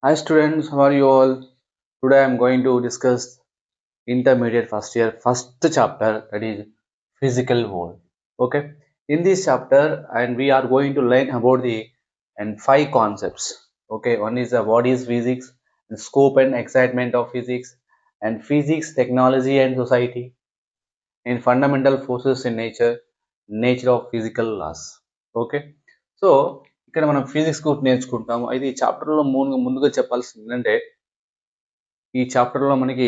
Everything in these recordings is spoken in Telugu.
Hi students, how are you all? Today I am going to discuss intermediate first year first chapter, that is physical world. Okay, in this chapter and we are going to learn about the and five concepts. Okay, one is what is physics, the scope and excitement of physics, and physics, technology and society, and fundamental forces in nature, nature of physical laws. Okay so ఇక్కడ మనం ఫిజిక్స్ గురించి నేర్చుకుంటాము. అయితే ఈ చాప్టర్లో ముందుగా చెప్పాల్సింది ఏంటంటే ఈ చాప్టర్లో మనకి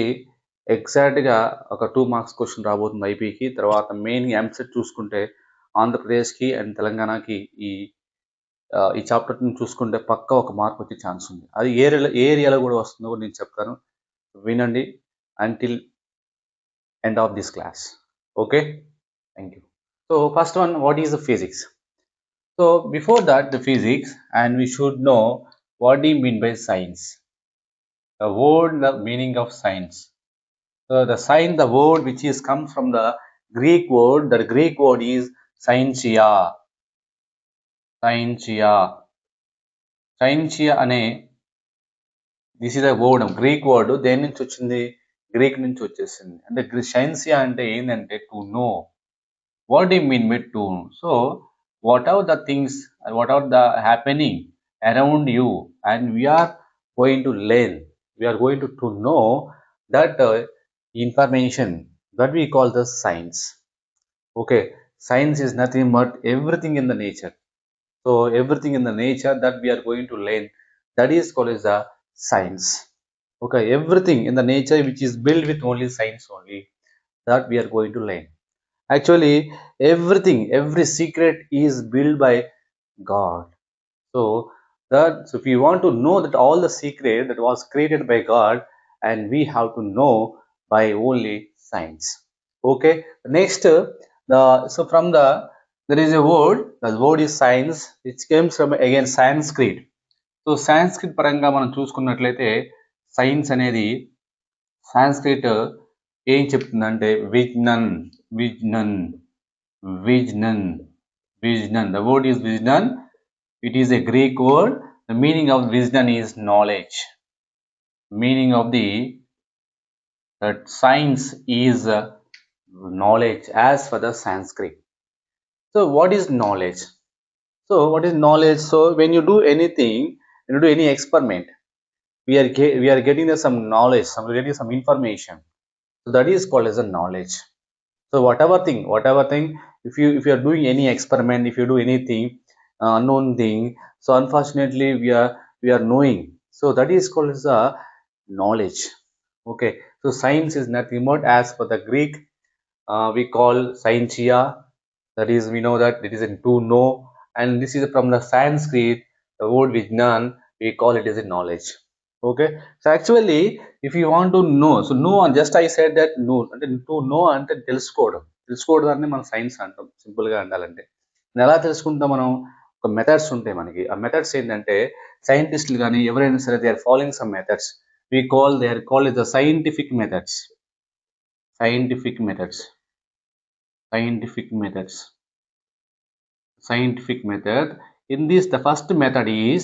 ఎగ్జాక్ట్గా ఒక 2 మార్క్స్ క్వశ్చన్ రాబోతుంది ఐపీకి. తర్వాత మెయిన్ ఎంసెట్ చూసుకుంటే ఆంధ్రప్రదేశ్కి అండ్ తెలంగాణకి ఈ చాప్టర్ని చూసుకుంటే పక్క ఒక మార్క్ వచ్చే ఛాన్స్ ఉంది. అది ఏ ఏరియాలో కూడా వస్తుందో కూడా నేను చెప్తాను, వినండి until end of this class. Okay, thank you. So first one, what is the physics? So before that, the physics, and we should know what do you mean by science, the word, the meaning of science. So the science, the word which is comes from the Greek word, the Greek word is scientia. Scientia అనే this is a word, Greek word. దేని నుంచి వచ్చింది? గ్రీక్ నుంచి వచ్చేసింది. అంటే సైన్సియా అంటే ఏంటంటే to know. What do you mean by to? So what are the things, what are the happening around you, and we are going to learn, we are going to know that information that we call the science. Okay, science is nothing but everything in the nature. So everything in the nature that we are going to learn, that is called as the science. Okay, everything in the nature which is built with only science only, that we are going to learn. Actually everything, every secret is built by God. So if you want to know that all the secret that was created by God, and we have to know by only science. Okay, next the so from the there is a word, the word is science, which comes from again Sanskrit. So Sanskrit పరంగా మనం చూసుకున్నట్లయితే సైన్స్ అనేది సాంస్క్రిట్ ఏం చెప్తుందంటే విజ్ఞన్, విజ్ఞన్, విజ్ఞన్, విజ్ఞన్. The word is విజ్ఞన్. It is a Greek word. The meaning of విజ్ఞన్ is knowledge. Meaning of that science is knowledge as for the Sanskrit. So what is knowledge? So what is knowledge? So when you do anything, when you do any experiment, we are getting some knowledge, getting some information. So that is called as a knowledge. So whatever thing, if you are doing any experiment, if you do anything unknown thing, so unfortunately we are knowing, so that is called as a knowledge. Okay, so science is nothing but, as for the Greek, we call scientia, that is we know that it is in to know, and this is from the Sanskrit, the word vijnan, we call it as a knowledge. Okay, so actually if you want to know, so know, and just I said that know అంటే to know అంటే తెలుసుకోవడం మనం సైన్స్ అంటాం, సింపుల్ గా అండాలంటే. ఎలా తెలుసుకుంటాం మనం? ఒక మెథడ్స్ ఉంటాయి మనకి. ఆ మెథడ్స్ ఏంటంటే సైంటిస్టులు కానీ ఎవరైనా సరే, they are following some methods, they are called the scientific methods. scientific methods scientific methods scientific method. In this, the first method is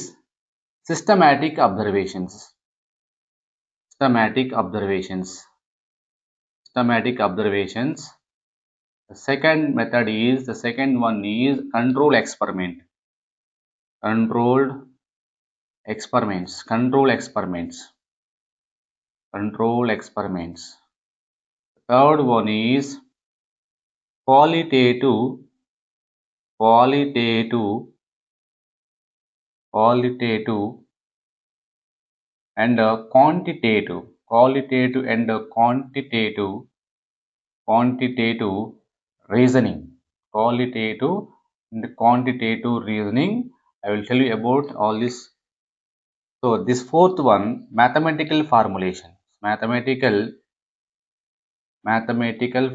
systematic observations. systematic observations systematic observations. The second one is control experiment. Controlled experiments. Control experiments. Control experiments. Third one is qualitative and quantitative reasoning. Qualitative and quantitative reasoning. I will tell you about all this. So this fourth one, mathematical formulation. Mathematical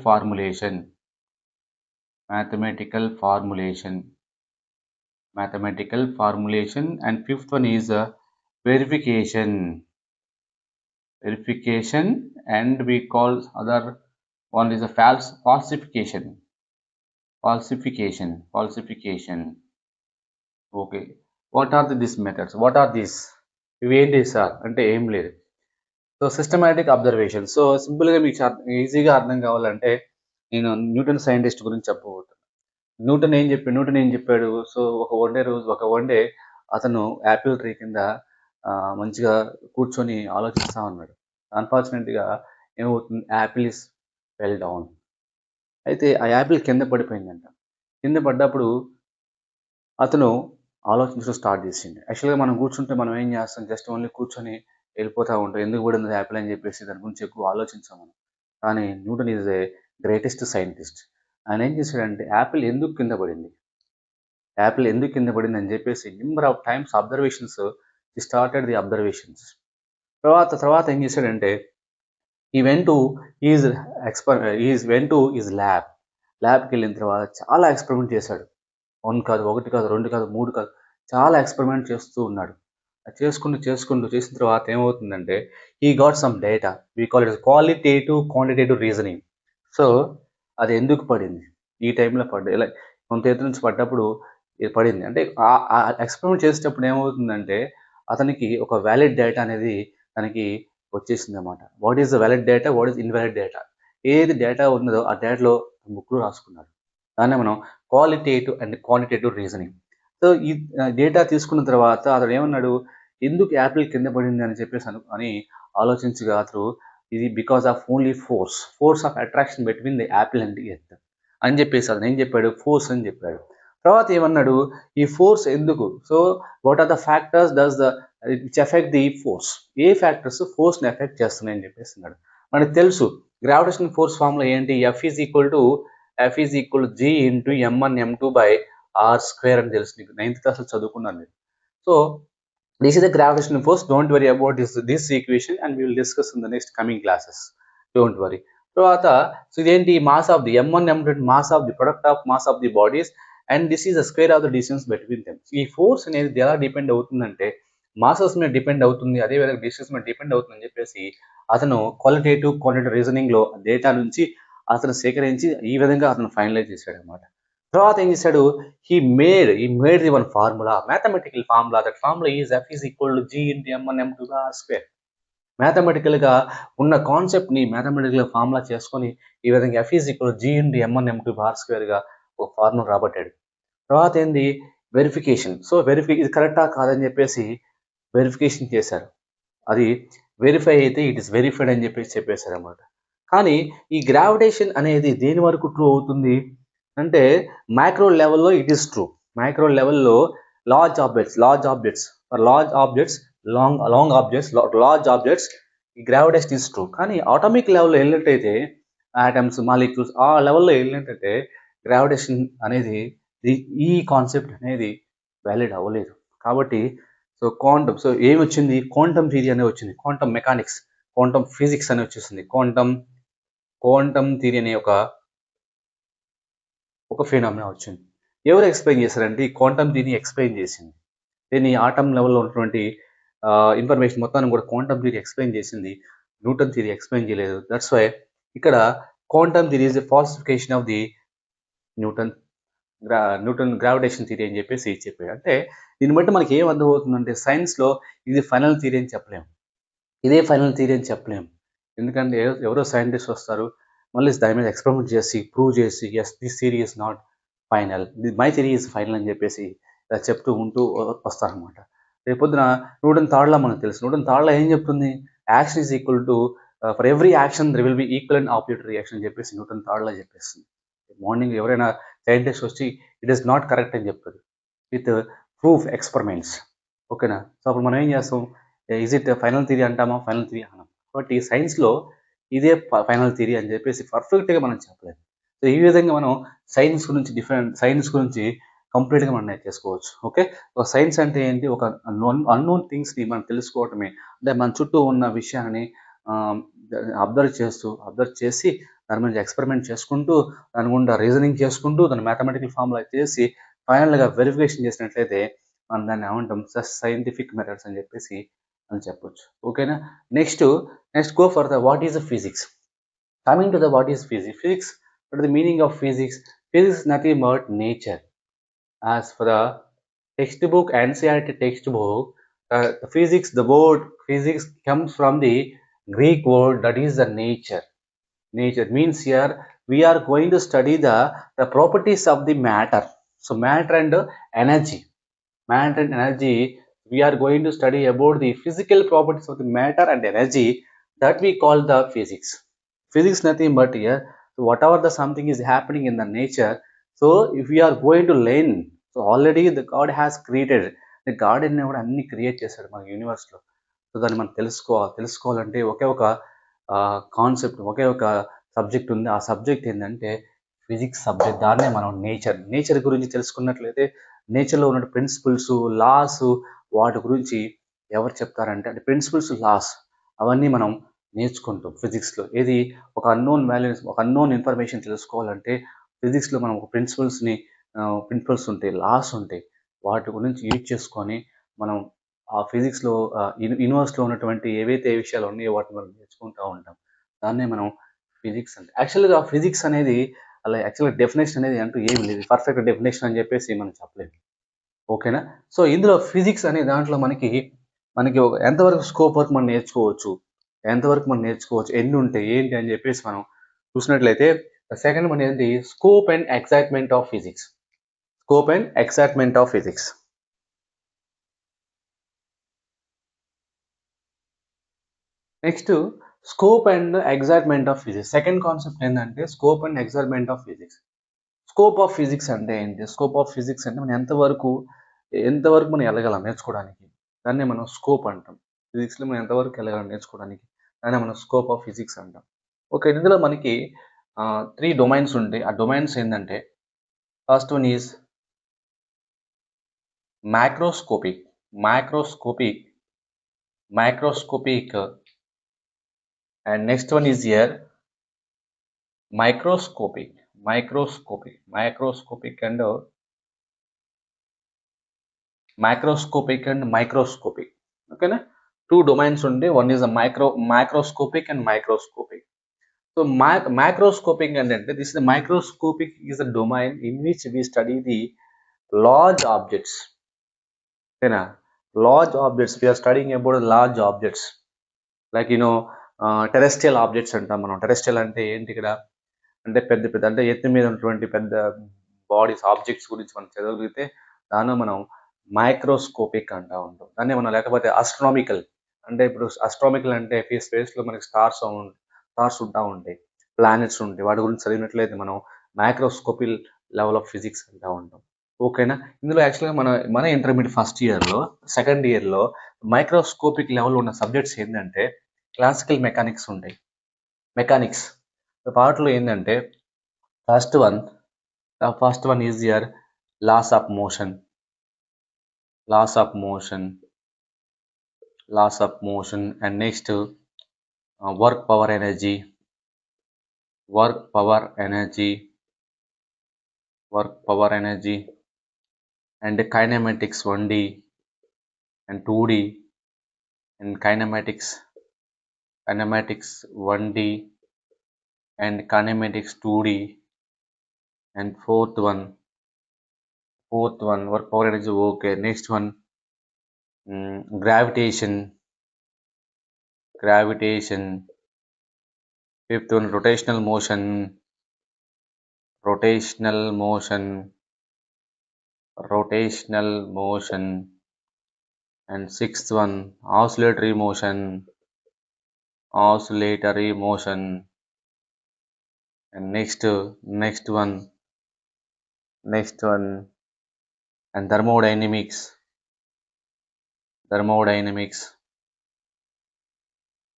formulation. And fifth one is verification. And we call other one is a falsification. Okay, what are these methods? What are these? ఇవి ఏంటి సార్ అంటే ఏం లేదు. So systematic observation. సో సింపుల్గా మీకు ఈజీగా అర్థం కావాలంటే నేను న్యూటన్ సైంటిస్ట్ గురించి చెప్పబోతున్నాను. న్యూటన్ ఏం చెప్పాడు? సో ఒక వన్ డే అతను యాపిల్ ట్రీ కింద మంచిగా కూర్చొని ఆలోచిస్తా ఉన్నాడు. అన్ఫార్చునేట్‌గా ఏమవుతుంది? Apple is fell down. అయితే ఆ యాపిల్ కింద పడిపోయిందంట. కింద పడ్డప్పుడు అతను ఆలోచించడం స్టార్ట్ చేసిండు. యాక్చువల్‌గా మనం కూర్చుంటే మనం ఏం చేస్తాం? జస్ట్ ఓన్లీ కూర్చొని వెళ్ళిపోతా ఉంటాం. ఎందుకు పడింది యాపిల్ అని చెప్పేసి దాని గురించి ఎక్కువ ఆలోచించం మనం. కానీ Newton is a greatest scientist. ఆయన ఏం చేశాడంటే యాపిల్ ఎందుకు కింద పడింది అని చెప్పేసి number of times observations he started the observations. తర్వాత ఏం చేశాడంటే he went to his his went to his ల్యాబ్కి వెళ్ళిన తర్వాత చాలా ఎక్స్పెరిమెంట్ చేశాడు. 1 కాదు, 1 కాదు, 2 కాదు, 3 కాదు, చాలా ఎక్స్పెరిమెంట్ చేస్తూ ఉన్నాడు. అది చేసుకుంటూ చేసిన తర్వాత ఏమవుతుందంటే ఈ got some data. We call it qualitative quantitative reasoning. So అది ఎందుకు పడింది, ఈ టైంలో పడ్డ ఇలా కొంత ఎత్తు నుంచి పడ్డప్పుడు ఇది పడింది అంటే ఆ ఎక్స్పెరిమెంట్ చేసేటప్పుడు ఏమవుతుందంటే అతనికి ఒక వ్యాలిడ్ డేటా అనేది తనకి వచ్చేసింది అనమాట. What is the valid data, what is invalid data, ఏది డేటా ఉన్నదో ఆ డేటాలో బుక్లో రాసుకున్నాడు. దాన్నే మనం qualitative and quantitative reasoning. So ఈ డేటా తీసుకున్న తర్వాత అతడు ఏమన్నాడు, ఎందుకు యాపిల్ కింద పడింది అని చెప్పేసి అని ఆలోచించగా అతడు ఇది because of only force of attraction between the Apple and the earth అని చెప్పేసి అతను ఏం చెప్పాడు, ఫోర్స్ అని చెప్పాడు. తర్వాత ఏమన్నాడు, ఈ ఫోర్స్ ఎందుకు, so what are the factors does the which effect the force, ఏ ఫ్యాక్టర్స్ ఫోర్స్ని ఎఫెక్ట్ చేస్తున్నాయని చెప్పేసి అన్నాడు. మనకు తెలుసు గ్రావిటేషన్ ఫోర్స్ ఫార్ములా ఏంటి, F is equal to G into M1 M2 by R square అని తెలుసు నీకు, 9th క్లాస్లో చదువుకున్నాను నేను. So this is the gravitational force. Don't worry about this equation and we will discuss in the next coming classes. Don't worry. తర్వాత సో ఇదేంటి, mass of the M1 M2 mass of the product of mass of the bodies and this is the square of the distance between them. ఈ ఫోర్స్ అనేది ఎలా డిపెండ్ అవుతుందంటే మాసెస్ మీద డిపెండ్ అవుతుంది, అదేవిధంగా డిస్టెన్స్ మీద డిపెండ్ అవుతుంది అని చెప్పేసి అతను క్వాంటిటేటివ్ రీజనింగ్ లో డేటా నుంచి అతను సేకరించి ఈ విధంగా అతను ఫైనలైజ్ చేశాడు అనమాట. తర్వాత ఏం చేశాడు, he made the one formula, mathematical formula. That formula is F is equal to G into M1 M2 R square. Mathematical గా ఉన్న కాన్సెప్ట్ ని మ్యాథమెటికల్ ఫార్ములా చేసుకొని ఈ విధంగా F is equal to G into M1 M2 R square గా ఒక ఫార్ములా రాబట్టాడు. తర్వాత ఏంది, వెరిఫికేషన్. సో ఇది కరెక్టా కాదని చెప్పేసి వెరిఫికేషన్ చేశారు. అది వెరిఫై అయితే ఇట్ ఇస్ వెరిఫైడ్ అని చెప్పేశారు అనమాట. కానీ ఈ గ్రావిటేషన్ అనేది దేని వరకు ట్రూ అవుతుంది అంటే మైక్రో లెవెల్లో ఇట్ ఈస్ ట్రూ. మైక్రో లెవెల్లో లార్జ్ ఆబ్జెక్ట్స్ ఈ గ్రావిటేషన్ ఇస్ ట్రూ. కానీ ఆటోమిక్ లెవెల్లో వెళ్ళినట్టయితే ఆటమ్స్, మాలిక్యూల్స్ ఆ లెవెల్లో వెళ్ళినట్టయితే గ్రావిటేషన్ అనేది ఈ కాన్సెప్ట్ అనేది వ్యాలిడ్ అవ్వలేదు. కాబట్టి సో ఏమి వచ్చింది, క్వాంటమ్ థియరీ అనేది వచ్చింది, క్వాంటమ్ మెకానిక్స్, క్వాంటమ్ ఫిజిక్స్ అని వచ్చేసింది. క్వాంటమ్ థియరీ అనే ఒక ఫినామినా వచ్చింది. ఎవరు ఎక్స్ప్లెయిన్ చేశారంటే ఈ క్వాంటమ్ థియరీ ఎక్స్ప్లెయిన్ చేసింది. దీన్ని ఆటమ్ లెవెల్లో ఉన్నటువంటి ఇన్ఫర్మేషన్ మొత్తాన్ని కూడా క్వాంటమ్ థియరీ ఎక్స్ప్లెయిన్ చేసింది, న్యూటన్ థియరీ ఎక్స్ప్లెయిన్ చేయలేదు. దట్స్ వై ఇక్కడ quantum theory is a falsification of the Newton gravitation theory అని చెప్పేసి చెప్పాడు. అంటే దీన్ని బట్టి మనకి ఏం అర్థమవుతుందంటే సైన్స్లో ఇది ఫైనల్ థియరీ అని చెప్పలేము, ఇదే ఫైనల్ థియరీ అని చెప్పలేము. ఎందుకంటే ఎవరో సైంటిస్ట్ వస్తారు, మళ్ళీ దాని మీద ఎక్స్పెరిమెంట్ చేసి ప్రూవ్ చేసి yes this theory is not final, my theory is final అని చెప్పేసి చెప్తూ ఉంటూ వస్తారనమాట. రేపొద్దున న్యూటన్ థర్డ్ లా మనకు తెలుసు. న్యూటన్ థర్డ్ లా ఏం చెప్తుంది, action is equal to for every action there will be equal and opposite reaction అని చెప్పేసి న్యూటన్ థర్డ్ లా చెప్పేస్తుంది. మార్నింగ్ ఎవరైనా సైంటిస్ట్ వచ్చి ఇట్ ఈస్ నాట్ కరెక్ట్ అని చెప్తుంది విత్ ప్రూఫ్ ఎక్స్పెరిమెంట్స్. ఓకేనా. సో అప్పుడు మనం ఏం చేస్తాం, ఈజ్ ఇట్ ఫైనల్ థియరీ అంటామా, ఫైనల్ థియరీ అన్నాం. కాబట్టి సైన్స్లో ఇదే ఫైనల్ థియరీ అని చెప్పేసి పర్ఫెక్ట్గా మనం చెప్పలేదు. సో ఈ విధంగా మనం సైన్స్ గురించి కంప్లీట్గా మనం నేర్చేసుకోవచ్చు. ఓకే. ఒక సైన్స్ అంటే ఏంటి, ఒక అన్నోన్ థింగ్స్ని మనం తెలుసుకోవటమే. అంటే మన చుట్టూ ఉన్న విషయాన్ని అబ్జర్వ్ చేసి దాని మీద ఎక్స్పెరిమెంట్ చేసుకుంటూ దాని గుండా రీజనింగ్ చేసుకుంటూ దాని మ్యాథమెటికల్ ఫార్ములా చేసి ఫైనల్గా వెరిఫికేషన్ చేసినట్లయితే మనం దాన్ని ఏమంటాం, సైంటిఫిక్ మెథడ్స్ అని చెప్పేసి అని చెప్పొచ్చు. ఓకేనా. Next go for the what is the physics. Coming to the what is physics, what is the meaning of physics? Physics is nothing but nature. As for the textbook, NCERT textbook, physics, the word physics comes from the Greek word that is the nature. Nature means here we are going to study the properties of the matter. So matter and energy. Matter and energy, we are going to study about the physical properties of the matter and energy, that we call the physics. Physics nothing but here, so whatever the something is happening in the nature, so if we are going to learn, so already the God has created, the God కూడా అన్ని క్రియేట్ చేశాడు మన యూనివర్స్ లో. సో దాన్ని మనం తెలుసుకోవాలంటే ఒకే ఒక కాన్సెప్ట్, ఒకే ఒక సబ్జెక్ట్ ఉంది. ఆ సబ్జెక్ట్ ఏంటంటే ఫిజిక్స్ సబ్జెక్ట్. దాన్నే మనం నేచర్ గురించి తెలుసుకున్నట్లయితే నేచర్లో ఉన్న ప్రిన్సిపల్స్, లాస్, వాటి గురించి ఎవరు చెప్తారంటే అంటే ప్రిన్సిపల్స్, లాస్ అవన్నీ మనం నేర్చుకుంటాం ఫిజిక్స్లో. ఏది ఒక అన్నోన్ వాల్యూస్, ఒక అన్నోన్ ఇన్ఫర్మేషన్ తెలుసుకోవాలంటే ఫిజిక్స్లో మనం ఒక ప్రిన్సిపల్స్ ఉంటాయి, లాస్ ఉంటాయి. వాటి గురించి యూజ్ చేసుకొని మనం ఆ ఫిజిక్స్లో యూనివర్స్లో ఉన్నటువంటి ఏవైతే విషయాలు ఉన్నాయో వాటిని మనం నేర్చుకుంటూ ఉంటాం. దాన్నే మనం ఫిజిక్స్ అంటే. యాక్చువల్గా ఫిజిక్స్ అనేది అలా యాక్చువల్గా డెఫినేషన్ అనేది అంటూ ఏమి లేదు, పర్ఫెక్ట్ డెఫినేషన్ అని చెప్పేసి మనం చెప్పలేదు. ఓకేనా? సో ఇందులో ఫిజిక్స్ అనే దాంట్లో మనకి ఒక ఎంతవరకు స్కోప్ వరకు మనం నేర్చుకోవచ్చు, ఎన్ని ఉంటాయి ఏంటి అని చెప్పేసి మనం చూసినట్లయితే సెకండ్ వన్ ఏంటి, scope and excitement of physics. Next scope and excitement of physics. Second concept ఏంటంటే scope and excitement of physics. Scope of physics అంటే ఏంటి? స్కోప్ ఆఫ్ ఫిజిక్స్ అంటే మనం ఎంతవరకు మనం వెళ్ళగలం నేర్చుకోవడానికి, దాన్నే మనం స్కోప్ అంటాం. ఫిజిక్స్లో మనం ఎంతవరకు వెళ్ళగలం నేర్చుకోవడానికి, దాన్నే మనం స్కోప్ ఆఫ్ ఫిజిక్స్ అంటాం. ఓకే, ఇందులో మనకి 3 డొమైన్స్ ఉంటాయి. ఆ డొమైన్స్ ఏంటంటే first one is macroscopic and next one is here microscopic and microscopic. Okay na? 2 domains unde, one is a macroscopic and microscopic. So macroscopic ante this is the microscopic is a domain in which we study the large objects. Okay na? Large objects, we are studying about large objects like terrestrial objects అంటాం మనం. టెరెస్ట్రియల్ అంటే ఏంటి ఇక్కడ అంటే పెద్ద అంటే ఎత్తు మీద ఉన్నటువంటి పెద్ద బాడీస్, ఆబ్జెక్ట్స్ గురించి మనం చదవగలిగితే దాన్ని మనం మైక్రోస్కోపిక్ అంటూ ఉంటాం. దాన్ని మనం లేకపోతే ఆస్ట్రానమికల్ అంటే, ఇప్పుడు ఆస్ట్రానమికల్ అంటే స్పేస్లో మనకి స్టార్స్ ఉంటా ఉంటాయి, ప్లానెట్స్ ఉంటాయి, వాటి గురించి చదివినట్లయితే మనం మైక్రోస్కోపిక్ లెవెల్ ఆఫ్ ఫిజిక్స్ అంటూ ఉంటాం. ఓకేనా? ఇందులో యాక్చువల్గా మన ఇంటర్మీడియట్ ఫస్ట్ ఇయర్లో, సెకండ్ ఇయర్లో మైక్రోస్కోపిక్ లెవెల్ ఉన్న సబ్జెక్ట్స్ ఏంటంటే క్లాసికల్ మెకానిక్స్ ఉంటాయి. మెకానిక్స్ పార్ట్లో ఏంటంటే first one is your laws of motion and next work power energy and kinematics 1D and 2D and kinematics 1D and kinematics 2D and fourth one work power energy. Okay, next one gravitation, fifth one rotational motion and sixth one oscillatory motion and next one and thermodynamics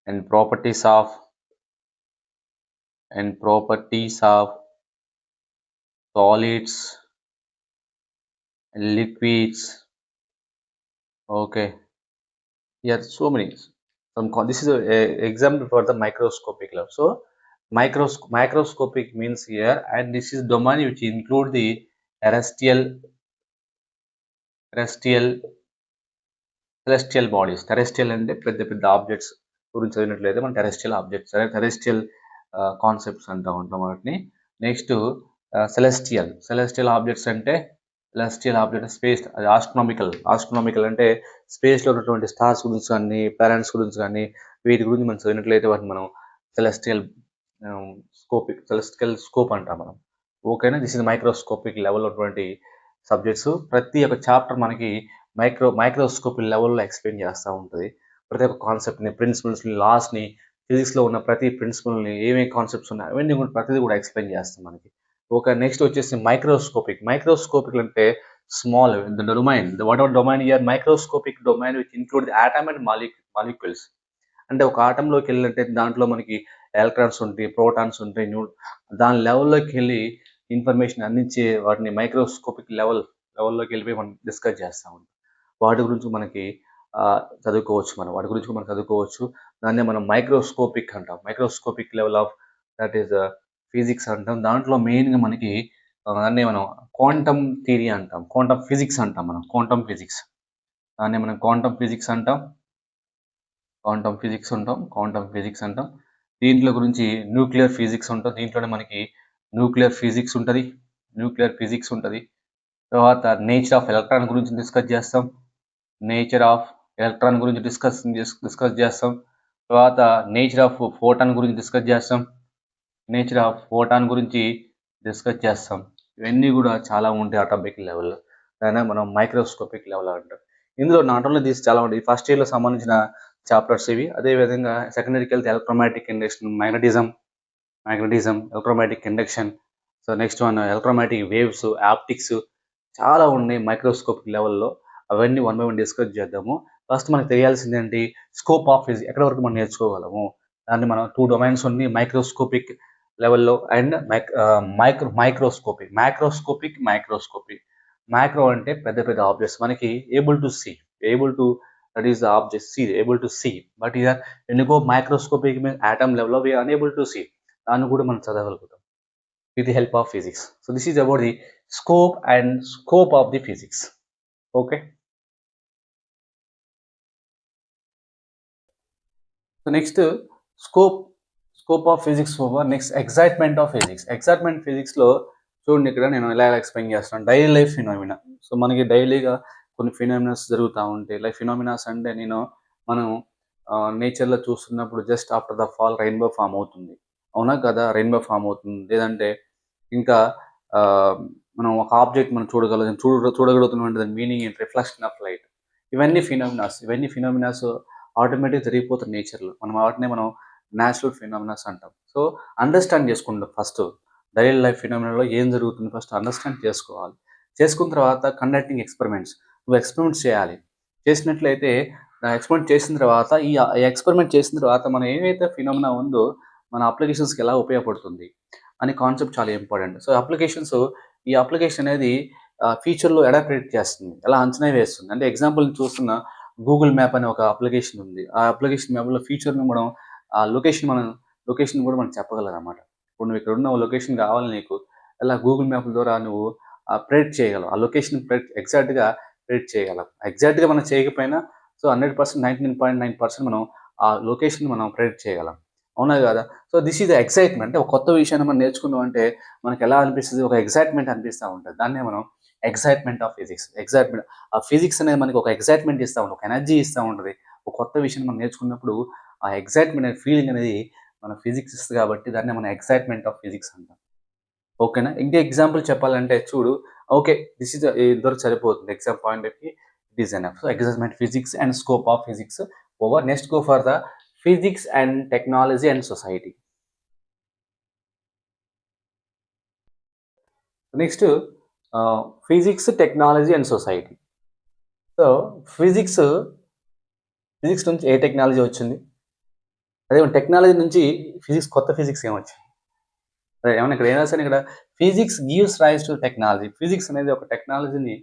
and properties of solids and liquids. Okay, here so many this is a example for the microscopic level. So microscopic means here, and this is domain which include the terrestrial celestial bodies. Terrestrial అంటే పెద్ద ఆబ్జెక్ట్స్ గురించి చదివినట్లయితే మనం టెరెస్ట్రియల్ కాన్సెప్ట్స్ అంటూ ఉంటాం వాటిని. నెక్స్ట్ సెలెస్టియల్ ఆబ్జెక్ట్స్ అంటే సెలెస్టియల్ ఆబ్జెక్ట్ స్పేస్, అది ఆస్ట్రోనామికల్ అంటే స్పేస్లో ఉన్నటువంటి స్టార్స్ గురించి కానీ ప్లానెట్స్ గురించి కానీ వీటి గురించి మనం చదివినట్లయితే వాటిని మనం సెలెస్టియల్ స్కోప్ అంటాం మనం. ఓకేనా, దిస్ ఇస్ మైక్రోస్కోపిక్ లెవెల్ ఉన్నటువంటి సబ్జెక్ట్స్. ప్రతి ఒక్క చాప్టర్ మనకి మైక్రోస్కోపిక్ లెవెల్లో ఎక్స్ప్లెయిన్ చేస్తూ ఉంటుంది. ప్రతి ఒక్క కాన్సెప్ట్ని, ప్రిన్సిపల్స్ని, లాస్ని, ఫిజిక్స్లో ఉన్న ప్రతి ప్రిన్సిపల్ని, ఏమేమి కాన్సెప్ట్స్ ఉన్నాయి అవన్నీ కూడా ప్రతిదీ కూడా ఎక్స్ప్లెయిన్ చేస్తాం మనకి. ఓకే, నెక్స్ట్ వచ్చేసి మైక్రోస్కోపిక్ అంటే small domain. What ever domain year, microscopic domain which include the atom and molecules. అంటే ఒక ఆటంలోకి వెళ్ళినట్టే దాంట్లో మనకి ఎలక్ట్రాన్స్ ఉంటాయి, ప్రోటాన్స్ ఉంటాయి, దాని లెవెల్లోకి వెళ్ళి ఇన్ఫర్మేషన్ అందించే వాటిని మైక్రోస్కోపిక్ లెవెల్లోకి వెళ్ళిపోయి మనం డిస్కస్ చేస్తూ ఉంటాం. వాటి గురించి మనకి చదువుకోవచ్చు. దాన్నే మనం మైక్రోస్కోపిక్ అంటాం. Microscopic level of that is physics అంటాం. దాంట్లో మెయిన్గా మనకి దాన్ని మనం క్వాంటమ్ థియరీ అంటాం, క్వాంటమ్ ఫిజిక్స్ అంటాం. దాన్ని మనం క్వాంటమ్ ఫిజిక్స్ అంటాం. దీంట్లో గురించి న్యూక్లియర్ ఫిజిక్స్ ఉంటుంది. దీంట్లోనే మనకి న్యూక్లియర్ ఫిజిక్స్ ఉంటుంది. తర్వాత నేచర్ ఆఫ్ ఎలక్ట్రాన్ గురించి డిస్కస్ చేస్తాం. తర్వాత నేచర్ ఆఫ్ ఫోటాన్ గురించి డిస్కస్ చేస్తాం. ఇవన్నీ కూడా చాలా ఉంటాయి అటామిక్ లెవెల్లో. దాన్ని మనం మైక్రోస్కోపిక్ లెవెల్ అంటాం. ఇందులో నాట్ ఓన్లీ దీస్ చాలా ఉంటాయి. ఫస్ట్ ఇయర్లో సంబంధించిన చాప్టర్స్ ఇవి. అదేవిధంగా సెకండరీకి వెళ్తే electromagnetic induction, magnetism, electromagnetic induction. So next one electromagnetic waves, optics, చాలా ఉన్నాయి మైక్రోస్కోపిక్ లెవెల్లో. అవన్నీ 1 by 1 డిస్కస్ చేద్దాము. ఫస్ట్ మనకు తెలియాల్సింది ఏంటి, స్కోప్ ఆఫ్ ఫిజిక్స్ ఎక్కడ వరకు మనం నేర్చుకోగలము. దాన్ని మనం 2 డొమైన్స్ ఉన్నాయి, మైక్రోస్కోపిక్ లెవెల్లో అండ్ మైక్రోస్కోపిక్. మైక్రో అంటే పెద్ద పెద్ద ఆబ్జెక్ట్స్ మనకి able to see, that is the object able to see. But here when you go microscopic means atom level we are unable to see. దాన్ని కూడా మనం చదవగలుగుతాం with the help of physics. So this is about the scope of the physics. Okay, so next scope of physics over. Next, excitement of physics లో చూడండి, ఇక్కడ నేను ఎలా ఎక్స్ప్లెయిన్ చేస్తాను. Daily life phenomena. సో మనకి డైలీగా కొన్ని ఫినామినాస్ జరుగుతూ ఉంటాయి. లైక్ ఫినామినాస్ అంటే మనం నేచర్లో చూస్తున్నప్పుడు just after the fall rainbow form అవుతుంది, అవునా కదా, రెయిన్బో ఫామ్ అవుతుంది. లేదంటే ఇంకా మనం ఒక ఆబ్జెక్ట్ మనం చూడగలుగుతున్నాం అంటే దాని మీనింగ్ ఏంటి, రిఫ్లెక్షన్ ఆఫ్ లైట్. ఇవన్నీ ఫినామినాస్ ఆటోమేటిక్ జరిగిపోతుంది నేచర్లో. వాటిని మనం న్యాచురల్ ఫినామినాస్ అంటాం. సో అండర్స్టాండ్ చేసుకుంటాం. ఫస్ట్ డైలీ లైఫ్ ఫినామినాలో ఏం జరుగుతుంది ఫస్ట్ అండర్స్టాండ్ చేసుకోవాలి. చేసుకున్న తర్వాత కండక్టింగ్ ఎక్స్పెరిమెంట్స్, నువ్వు ఎక్స్పెరిమెంట్స్ చేయాలి. చేసినట్లయితే ఎక్స్పెరిమెంట్ చేసిన తర్వాత ఈ ఎక్స్పెరిమెంట్ చేసిన తర్వాత మనం ఏవైతే ఫినామినా ఉందో మన అప్లికేషన్స్కి ఎలా ఉపయోగపడుతుంది అనే కాన్సెప్ట్ చాలా ఇంపార్టెంట్. సో ఈ అప్లికేషన్ అనేది ఫ్యూచర్లో అడాప్ట్ చేస్తుంది, ఎలా అంచనా వేస్తుంది. అంటే ఎగ్జాంపుల్ చూస్తున్న గూగుల్ మ్యాప్ అనే ఒక అప్లికేషన్ ఉంది. ఆ అప్లికేషన్ మ్యాప్లో ఫ్యూచర్ని మనం ఆ లొకేషన్ కూడా మనం చెప్పగలం అన్నమాట. ఇప్పుడు నువ్వు ఇక్కడ ఉన్న లొకేషన్ కావాలి నీకు, అలా గూగుల్ మ్యాప్ ద్వారా నువ్వు ప్రెడిక్ట్ చేయగలం. ఆ లొకేషన్ ఎగ్జాక్ట్గా ప్రెడిక్ట్ చేయగలం. ఎగ్జాక్ట్గా మనం చేయకపోయినా సో 100%, 99.9% మనం ఆ లొకేషన్ మనం ప్రెడిక్ట్ చేయగలం, అవునా కదా. So this is the excitement. అంటే ఒక కొత్త విషయాన్ని మనం నేర్చుకున్నాం అంటే మనకి ఎలా అనిపిస్తుంది, ఒక ఎక్సైట్మెంట్ అనిపిస్తూ ఉంటుంది. దాన్నే మనం ఎక్సైట్మెంట్ ఆఫ్ ఫిజిక్స్. ఆ ఫిజిక్స్ అనేది మనకి ఒక ఎక్సైట్మెంట్ ఇస్తూ ఉంటుంది, ఒక ఎనర్జీ ఇస్తూ ఉంటుంది. ఒక కొత్త విషయాన్ని మనం నేర్చుకున్నప్పుడు ఆ ఎక్సైట్మెంట్ అనే ఫీలింగ్ అనేది మన ఫిజిక్స్ ఇస్తుంది. కాబట్టి దాన్ని మనం ఎక్సైట్మెంట్ ఆఫ్ ఫిజిక్స్ అంటాం. ఓకేనా. ఇంకా ఎగ్జాంపుల్ చెప్పాలంటే చూడు, ఓకే దిస్ ఇస్ ఇద్దరు సరిపోతుంది. Exam point of it is enough. So excitement physics and scope of physics over. Next go for the physics and technology and society. Next physics, technology and society. So physics నుంచి ఏ టెక్నాలజీ వచ్చింది, అదే టెక్నాలజీ నుంచి కొత్త ఫిజిక్స్ ఏమొచ్చింది. ఏమన్నా ఇక్కడ ఏమైనా సరే ఇక్కడ physics gives rise to technology. Physics అనేది ఒక టెక్నాలజీని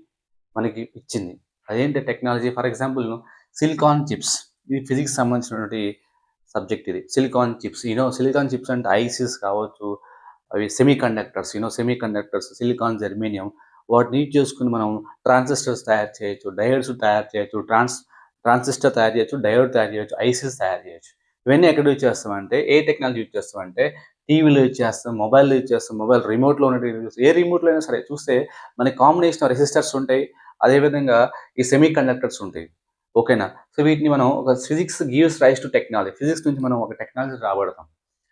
మనకి ఇచ్చింది. అదేంటి technology? For example silicon chips, ఇది ఫిజిక్స్ సంబంధించినటువంటి సబ్జెక్ట్. ఇది సిలికాన్ చిప్స్. సిలికాన్ చిప్స్ అంటే ఐసిస్ కావచ్చు, అవి సెమీ కండక్టర్స్, సిలికాన్, జెర్మేనియం, వాటిని యూజ్ చేసుకుని మనం ట్రాన్సిస్టర్స్ తయారు చేయొచ్చు, డయోడ్స్ తయారు చేయొచ్చు, ట్రాన్సిస్టర్ తయారు చేయొచ్చు, డయోడ్ తయారు చేయొచ్చు, ఐసిస్ తయారు చేయొచ్చు. ఇవన్నీ ఎక్కడ యూజ్ చేస్తామంటే, ఏ టెక్నాలజీ యూజ్ చేస్తామంటే టీవీలో యూజ్ చేస్తాం, మొబైల్‌లో యూజ్ చేస్తాం, మొబైల్ రిమోట్‌లో ఉన్నటువంటి ఏ రిమోట్‌లో అయినా సరే చూస్తే మనకి కాంబినేషన్ ఆఫ్ రెసిస్టర్స్ ఉంటాయి. అదేవిధంగా ఈ సెమీ కండక్టర్స్ ఉంటాయి. ఓకేనా? సో, వీటిని మనం ఒక physics gives rise to technology. Physics నుంచి మనం ఒక టెక్నాలజీ రాబడతాం.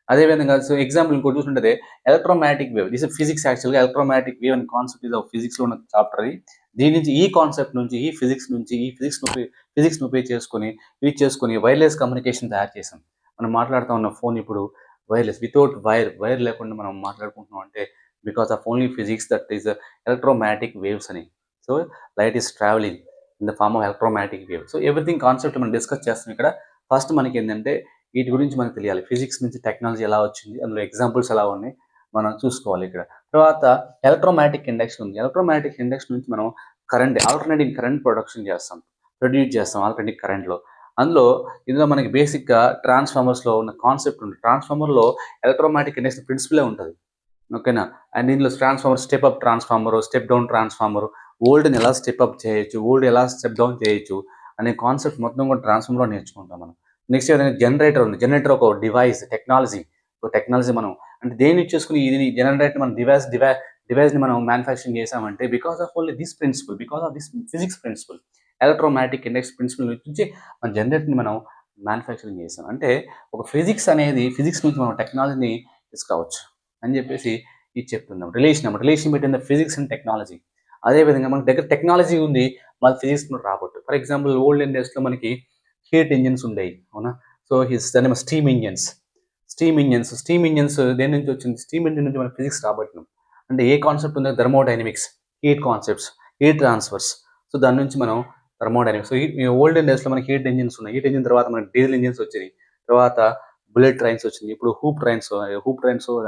అదే విధంగా సో, ఎగ్జాంపుల్ ఇంకోటి చూసుకుంటే electromagnetic wave. This is physics యాక్చువల్‌గా ఎలక్ట్రోమాగ్నెటిక్ వేవ్ అనే కాన్సెప్ట్ ఇది ఫిజిక్స్‌లో ఉన్న చాప్టర్ అది. దీని నుంచి ఈ కాన్సెప్ట్ నుంచి ఈ ఫిజిక్స్ నుంచి ఈ ఫిజిక్స్‌ని ఉపయోగించి యూజ్ చేసుకొని వైర్‌లెస్ కమ్యూనికేషన్ తయారు చేసాం. మనం మాట్లాడుతా ఉన్న ఫోన్ ఇప్పుడు వైర్‌లెస్ వితౌట్ వైర్ లేకుండా మనం మాట్లాడుకుంటున్నాం అంటే because of only physics that is electromagnetic waves అని. So, light is travelling in the form of electromagnetic wave. So, everything concept మనం డిస్కస్ చేస్తాం ఇక్కడ. ఫస్ట్ మనకేంటంటే వీటి గురించి మనకు తెలియాలి. ఫిజిక్స్ నుంచి టెక్నాలజీ ఎలా వచ్చింది? అందులో ఎగ్జాంపుల్స్ ఎలా ఉన్నాయి? మనం చూసుకోవాలి ఇక్కడ. తర్వాత ఎలక్ట్రోమాగ్నెటిక్ ఇండక్షన్ ఉంది. ఎలక్ట్రోమాగ్నెటిక్ ఇండక్షన్ నుంచి మనం ఆల్టర్నేటింగ్ కరెంట్ ప్రొడ్యూస్ చేస్తాం ఆల్టర్నేటింగ్ కరెంట్‌లో. ఇందులో మనకి బేసిక్‌గా ట్రాన్స్‌ఫార్మర్స్‌లో ఉన్న కాన్సెప్ట్ ఉంది. ట్రాన్స్‌ఫార్మర్‌లో ఎలక్ట్రోమాగ్నెటిక్ ఇండక్షన్ ప్రిన్సిపలే ఉంటది. ఓకేనా? అండ్ దీనిలో transformer, step up transformer, step down transformer, వోల్ట్‌ని ఎలా స్టెప్ అప్ చేయొచ్చు, వోల్ట్ ఎలా స్టెప్ డౌన్ చేయొచ్చు అనే కాన్సెప్ట్ మొత్తం కూడా ట్రాన్స్‌ఫార్మర్‌లో నేర్చుకుంటాం మనం. నెక్స్ట్ ఏదైనా జనరేటర్ ఉంది. జనరేటర్ ఒక డివైస్, టెక్నాలజీ మనం అంటే దేన్ని యూజ్ చేసుకొని ఇది జనరేటర్ మన డివైస్‌ని మనం మ్యానుఫ్యాక్చరింగ్ చేసామంటే because of only this principle, because of this physics principle. Electromagnetic induction principle నుంచి మన జనరేటర్‌ని మనం మ్యానుఫ్యాక్చరింగ్ చేసాం. అంటే ఒక ఫిజిక్స్ నుంచి మనం టెక్నాలజీని తీసుకురావచ్చు అని చెప్పేసి ఇది చెప్తున్నాం. Relation between the physics and technology. అదేవిధంగా మనకు దగ్గర టెక్నాలజీ ఉంది, మన ఫిజిక్స్ కూడా రాబట్టు. ఫర్ ఎగ్జాంపుల్ ఓల్డెన్ డేస్‌లో మనకి హీట్ ఇంజిన్స్ ఉండేవి. అవునా? సో, దాన్నేమో స్టీమ్ ఇంజిన్స్ దేని నుంచి వచ్చింది? స్టీమ్ ఇంజిన్ నుంచి మనం ఫిజిక్స్ రాబట్టినాం. అంటే ఏ కాన్సెప్ట్ ఉందో thermodynamics, heat concepts, heat transfers. So, దాని నుంచి మనం థర్మోడైనమిక్స్. సో, ఈ ఓల్డెన్ డేస్‌లో మనకి హీట్ ఇంజిన్స్ ఉన్నాయి. హీట్ ఇంజిన్ తర్వాత మనకి డీజిల్ ఇంజిన్స్ వచ్చినాయి. తర్వాత బుల్లెట్ ట్రైన్స్ వచ్చినాయి. ఇప్పుడు హూప్ ట్రైన్స్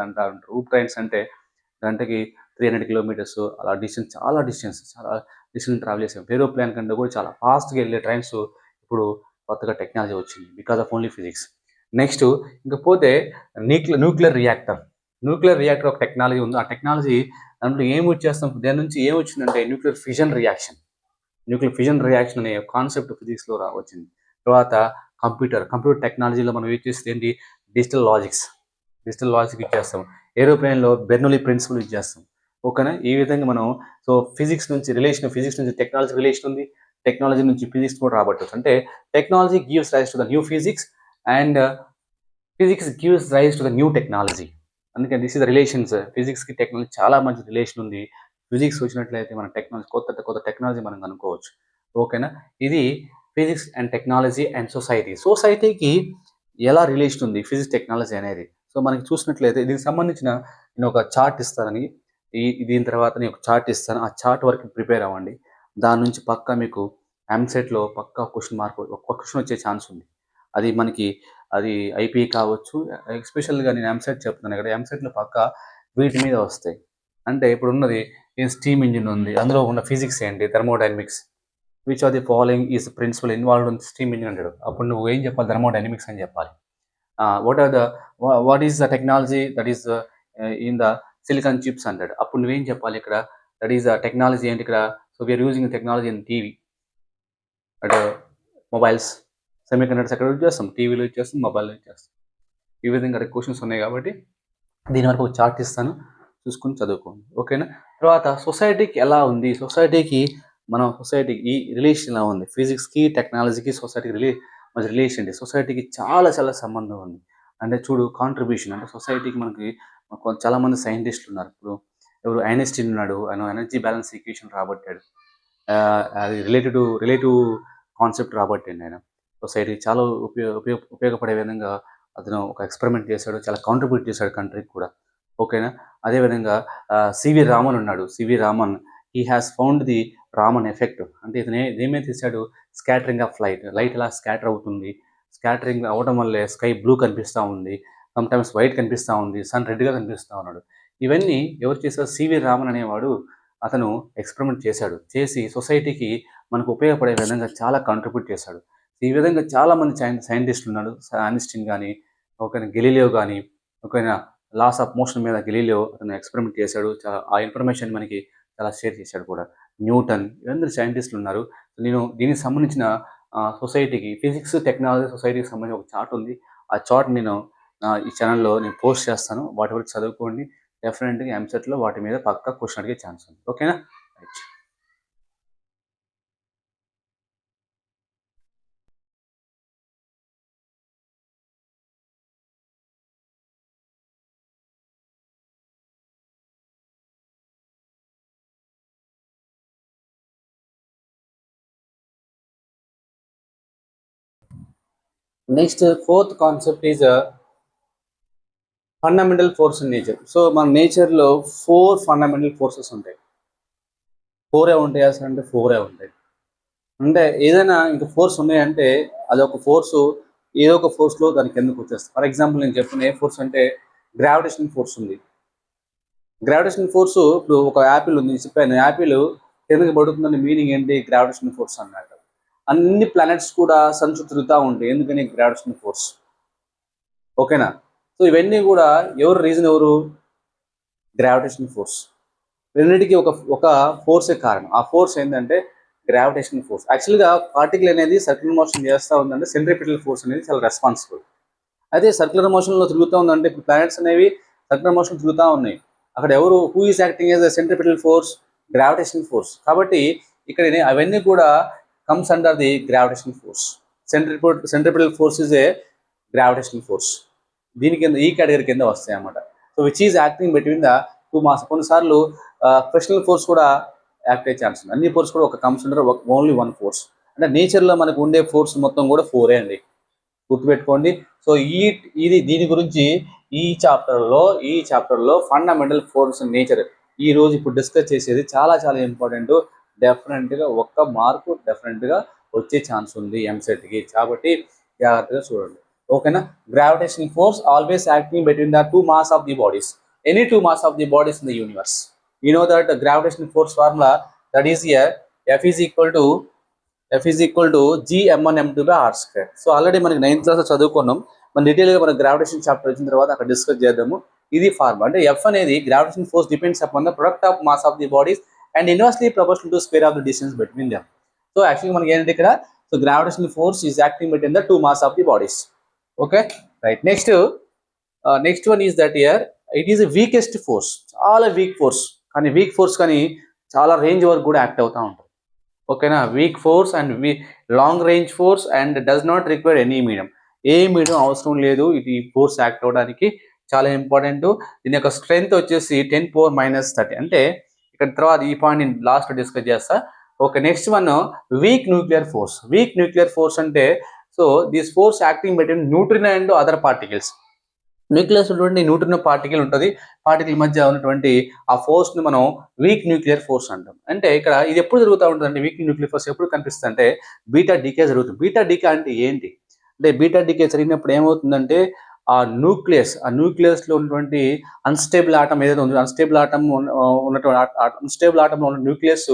అంటా ఉంటారు. హూప్ ట్రైన్స్ అంటే గంటకి 300 కిలోమీటర్స్ అలా చాలా డిస్టెన్స్ ట్రావెల్ చేసాం. ఏరోప్లేన్ కంటే కూడా చాలా ఫాస్ట్‌గా వెళ్ళే ట్రైన్స్ ఇప్పుడు కొత్తగా టెక్నాలజీ వచ్చింది. Because of only physics. Next ఇంక పోతే న్యూక్లియర్ రియాక్టర్. న్యూక్లియర్ రియాక్టర్ ఒక టెక్నాలజీ ఉంది. ఆ టెక్నాలజీ దాంట్లో ఏం యూజ్ చేస్తాం? దాని నుంచి ఏమొచ్చిందంటే న్యూక్లియర్ ఫిజన్ రియాక్షన్ అనే కాన్సెప్ట్ ఫిజిక్స్‌లో వచ్చింది. తర్వాత కంప్యూటర్ టెక్నాలజీలో మనం యూజ్ చేసేది ఏంటి? డిజిటల్ లాజిక్ యూజ్ చేస్తాం. ఏరోప్లేన్‌లో బెర్నౌలీ ప్రిన్సిపల్ యూజ్ చేస్తాం. ఓకేనా? ఈ విధంగా మనం ఫిజిక్స్ నుంచి టెక్నాలజీ రిలేషన్ ఉంది. టెక్నాలజీ నుంచి ఫిజిక్స్ కూడా రాబట్టొచ్చు. అంటే technology gives rise to the new physics and physics gives rise to the new technology. అందుకని దిస్ ఇస్ ద రిలేషన్స్. ఫిజిక్స్‌కి టెక్నాలజీ చాలా మంచి రిలేషన్ ఉంది. ఫిజిక్స్ వచ్చినట్లయితే మన టెక్నాలజీ కొత్త టెక్నాలజీ మనం కనుక్కోవచ్చు. ఓకేనా? ఇది physics and technology and society. సొసైటీకి ఎలా రిలేషన్ ఉంది ఫిజిక్స్, టెక్నాలజీ అనేది? సో, మనకి చూసినట్లయితే దీనికి సంబంధించిన నేను ఒక చార్ట్ ఇస్తానని దీని తర్వాత నేను ఒక చార్ట్ ఇస్తాను. ఆ చార్ట్ వరకు ప్రిపేర్ అవ్వండి. దాని నుంచి పక్కా మీకు ఎంసెట్‌లో పక్కా ఒక్క క్వెషన్ వచ్చే ఛాన్స్ ఉంది. అది మనకి అది ఐపీఈ కావచ్చు. ఎస్పెషల్‌గా నేను ఎంసెట్ చెప్తున్నాను ఇక్కడ. ఎంసెట్‌లో పక్కా వీటి మీద వస్తాయి. అంటే ఇప్పుడున్నది స్టీమ్ ఇంజిన్ ఉంది. అందులో ఉన్న ఫిజిక్స్ ఏంటి? Thermodynamics. Which are the following is principle involved in steam engine అంటాడు. అప్పుడు నువ్వు ఏం చెప్పాలి? థర్మోడైనమిక్స్ అని చెప్పాలి. What is the technology that is in the silicon chips అంటాడు. అప్పుడు నువ్వేం చెప్పాలి ఇక్కడ? దట్ ఈస్ ద టెక్నాలజీ ఏంటి ఇక్కడ? So, we are using technology in TV అటు మొబైల్స్, సెమీ కండక్టర్స్ ఎక్కడ యూజ్ చేస్తాం? టీవీలో యూజ్ చేస్తాం, మొబైల్‌లో యూజ్ చేస్తాం. ఈ విధంగా క్వెషన్స్ ఉన్నాయి కాబట్టి దీని వరకు ఒక చార్ట్ ఇస్తాను. చూసుకొని చదువుకోండి. ఓకేనా? తర్వాత సొసైటీకి ఎలా ఉంది? సొసైటీకి ఈ రిలేషన్ ఎలా ఉంది? ఫిజిక్స్‌కి, టెక్నాలజీకి, సొసైటీకి మధ్య రిలేషన్ ఏంటి? సొసైటీకి చాలా చాలా సంబంధం ఉంది. అంటే చూడు కాంట్రిబ్యూషన్ అంటే సొసైటీకి మనకి చాలామంది సైంటిస్టులు ఉన్నారు. ఇప్పుడు ఎవరు ఐన్‌స్టీన్ ఉన్నాడు. ఆయన ఎనర్జీ బ్యాలెన్స్ ఈక్వేషన్ రాబట్టాడు. అది రిలేటివ్ కాన్సెప్ట్ రాబట్టిండు ఆయన. సొసైటీకి చాలా ఉపయోగపడే విధంగా అతను ఒక ఎక్స్‌పెరిమెంట్ చేశాడు. చాలా కాంట్రిబ్యూట్ చేశాడు కంట్రీకి కూడా. ఓకేనా? అదేవిధంగా సివి రామన్ ఉన్నాడు. C V Raman he has found the Raman effect. అంటే ఇతను దేని తీశాడు? Scattering of light. లైట్ ఎలా స్కాటర్ అవుతుంది. స్కాటరింగ్ అవ్వడం వల్లే స్కై బ్లూ కనిపిస్తా ఉంది. సమ్‌టైమ్స్ వైట్ కనిపిస్తా ఉంది. సన్ రెడ్‌గా కనిపిస్తా ఉన్నాడు. ఇవన్నీ ఎవరు చేశారు? సివి రామన్ అనేవాడు అతను ఎక్స్‌పెరిమెంట్ చేశాడు. చేసి సొసైటీకి మనకు ఉపయోగపడే విధంగా చాలా కాంట్రిబ్యూట్ చేశాడు. ఈ విధంగా చాలామంది సైంటిస్టులు ఉన్నారు. ఐన్‌స్టీన్ గాని, ఓకేనా గెలీలియో గాని, ఓకేనా లాస్ ఆఫ్ మోషన్ మీద గెలీలియో అతను ఎక్స్‌పెరిమెంట్ చేశాడు. ఆ ఇన్ఫర్మేషన్ మనకి చాలా షేర్ చేశాడు కూడా. న్యూటన్ వీళ్ళందరూ సైంటిస్టులు ఉన్నారు. నేను దీనికి సంబంధించిన సొసైటీకి ఫిజిక్స్, టెక్నాలజీ, సొసైటీకి సంబంధించిన ఒక చార్ట్ ఉంది. ఆ చార్ట్ నేను ఈ ఛానల్లో నేను పోస్ట్ చేస్తాను. వాటి వరకు చదువుకోండి. డెఫినెట్గా ఎంసెట్లో వాటి మీద పక్కా క్వశ్చన్ అడిగే ఛాన్స్ ఉంది. ఓకేనా? Right. Next fourth concept is fundamental force in nature. So మన నేచర్లో 4 ఫండమెంటల్ ఫోర్సెస్ ఉంటాయి. 4 ఉంటాయి అసలు అంటే 4 ఉంటాయి. అంటే ఏదైనా ఇంకా ఫోర్స్ ఉన్నాయంటే అదొక ఫోర్సు ఏదో ఒక ఫోర్స్లో దానికి ఎందుకు వచ్చేస్తుంది. ఫర్ ఎగ్జాంపుల్ నేను చెప్తున్న ఏ ఫోర్స్ అంటే గ్రావిటేషన్ ఫోర్స్ ఉంది. గ్రావిటేషన్ ఫోర్స్ ఇప్పుడు ఒక యాపిల్ ఉంది చెప్పాను, యాపిల్ కిందకి పడుతుందని మీనింగ్ ఏంటి? గ్రావిటేషన్ ఫోర్స్ అన్నమాట. అన్ని ప్లానెట్స్ కూడా సన్ చుట్టూ తిరుగుతూ ఉంటాయి. ఎందుకని? Gravitation force. ఓకేనా? సో ఇవన్నీ కూడా రీజన్ ఎవరు? Gravitation force. రెండింటికి ఒక ఫోర్సే కారణం. ఆ ఫోర్స్ ఏంటంటే గ్రావిటేషన్ ఫోర్స్. యాక్చువల్గా పార్టికల్ అనేది సర్క్యులర్ మోషన్ చేస్తూ ఉందంటే సెంట్రిపిటల్ ఫోర్స్ అనేది చాలా రెస్పాన్సిబుల్. అదే సర్క్యులర్ మోషన్లో తిరుగుతూ ఉందంటే ఇప్పుడు ప్లానెట్స్ అనేవి సర్క్యులర్ మోషన్ తిరుగుతూ ఉన్నాయి. అక్కడ who is acting as a centripetal force? Gravitation force. కాబట్టి ఇక్కడ అవన్నీ కూడా comes under the gravitation force. Centripetal force is a gravitation force. దీని కింద ఈ కేటగిరీ కింద వస్తాయి అన్నమాట. So which is acting between the 2 mass. కొన్నిసార్లు ఫ్రిక్షనల్ ఫోర్స్ కూడా యాక్ట్ అయ్యే ఛాన్స్ ఉంది. అన్ని ఫోర్స్ కూడా ఒక కమ్స్ అండర్ ఓన్లీ 1 ఫోర్స్. అంటే నేచర్లో మనకు ఉండే ఫోర్స్ మొత్తం కూడా 4 అండి, గుర్తుపెట్టుకోండి. సో దీని గురించి ఈ చాప్టర్లో ఫండమెంటల్ ఫోర్స్ ఇన్ నేచర్ ఈ రోజు ఇప్పుడు డిస్కస్ చేసేది చాలా చాలా ఇంపార్టెంట్. డెఫినెట్గా ఒక్క మార్కు డెఫినెట్గా వచ్చే ఛాన్స్ ఉంది ఎంసెట్కి. కాబట్టి జాగ్రత్తగా చూడండి. ఓకేనా? Gravitation force always acting between the 2 mass of the bodies. Any 2 mass of the bodies in the universe. You know that gravitational force formula, that is here F is equal to G m1m2/r². So already మనకి 9th క్లాస్ చదువుకున్నాం. మన డీటెయిల్గా మన గ్రావిటేషన్ చాప్టర్ వచ్చిన తర్వాత అక్కడ డిస్కస్ చేద్దాము. ఇది ఫార్ములా. అంటే F అనేది gravitation force depends upon the product of mass of the bodies and inversely proportional to square of the distance between them. So యాక్చువల్గా మనకి ఏంటంటే ఇక్కడ so gravitation force is acting between the 2 mass of the bodies. Okay right. Next one is that year it is a weakest force. చాలా వీక్ ఫోర్స్, కానీ చాలా రేంజ్ వరకు కూడా యాక్ట్ అవుతూ ఉంటుంది. ఓకేనా? Week force and long range force and does not require any medium. A medium అవసరం లేదు ఇది ఫోర్స్ యాక్ట్ అవ్వడానికి. చాలా ఇంపార్టెంట్. దీని యొక్క స్ట్రెంగ్త్ వచ్చేసి 10⁻⁻30. అంటే ఇక్కడ తర్వాత ఈ పాయింట్ నేను లాస్ట్ డిస్కస్ చేస్తా. Okay, next one weak nuclear force. Weak nuclear force అంటే so this force acting between neutrino and other particles. Nucleus ఉన్నటువంటి న్యూట్రిన్ పార్టికల్ ఉంటుంది. పార్టికల్ మధ్య ఉన్నటువంటి ఆ ఫోర్స్ని మనం వీక్ న్యూక్లియర్ ఫోర్స్ అంటాం. అంటే ఇక్కడ ఇది ఎప్పుడు జరుగుతూ ఉంటుందంటే వీక్ న్యూక్లియర్ ఫోర్స్ ఎప్పుడు కనిపిస్తుంది అంటే బీటా డీకే జరుగుతుంది. బీటా డీకే అంటే ఏంటి అంటే బీటా డీకే జరిగినప్పుడు ఏమవుతుందంటే ఆ న్యూక్లియస్లో ఉన్నటువంటి అన్స్టేబుల్ ఆటం ఏదైతే ఉందో అన్స్టేబుల్ ఆటంలో ఉన్న న్యూక్లియస్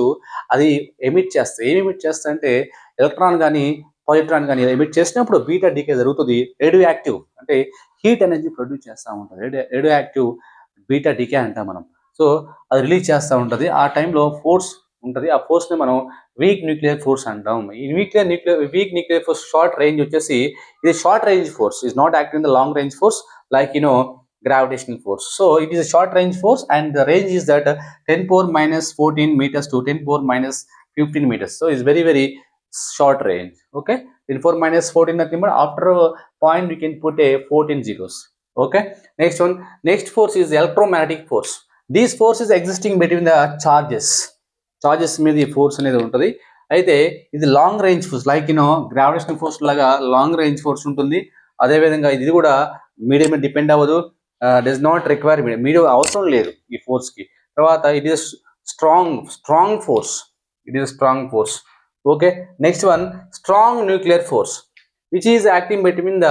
అది ఎమిట్ చేస్తాయి. ఏమి ఎమిట్ చేస్తాయి అంటే ఎలక్ట్రాన్ కానీ పాజిట్రాన్ కానీ ఎమిట్ చేసినప్పుడు బీటా డీకే జరుగుతుంది. రేడియో యాక్టివ్ అంటే హీట్ ఎనర్జీ ప్రొడ్యూస్ చేస్తూ ఉంటుంది. రేడియో యాక్టివ్ బీటా డీకే అంటాం మనం. సో అది రిలీజ్ చేస్తూ ఉంటుంది. ఆ టైంలో ఫోర్స్ ఉంటుంది. ఆ ఫోర్స్ని మనం వీక్ న్యూక్లియర్ ఫోర్స్ అంటాం. ఈ week nuclear force short range వచ్చేసి ఇది short range force is not acting the long range force like gravitational force. So it is a short range force and the range is that 10⁻⁻14 meters to 10⁻⁻15 meters. So it's very very short range. Okay, 10⁻⁻14 nothing but after a point we can put a 14 zeros. Okay, next force is electromagnetic force. This force is existing between the charges మీద ఈ ఫోర్స్ అనేది ఉంటుంది. అయితే ఇది long range force like gravitational force లాగా లాంగ్ రేంజ్ ఫోర్స్ ఉంటుంది. అదేవిధంగా ఇది కూడా మీడియం మీద డిపెండ్ అవ్వదు. డస్ నాట్ రిక్వైర్ మీడియం అవసరం లేదు ఈ ఫోర్స్కి. తర్వాత it is strong force. Okay, next one strong nuclear force which is acting between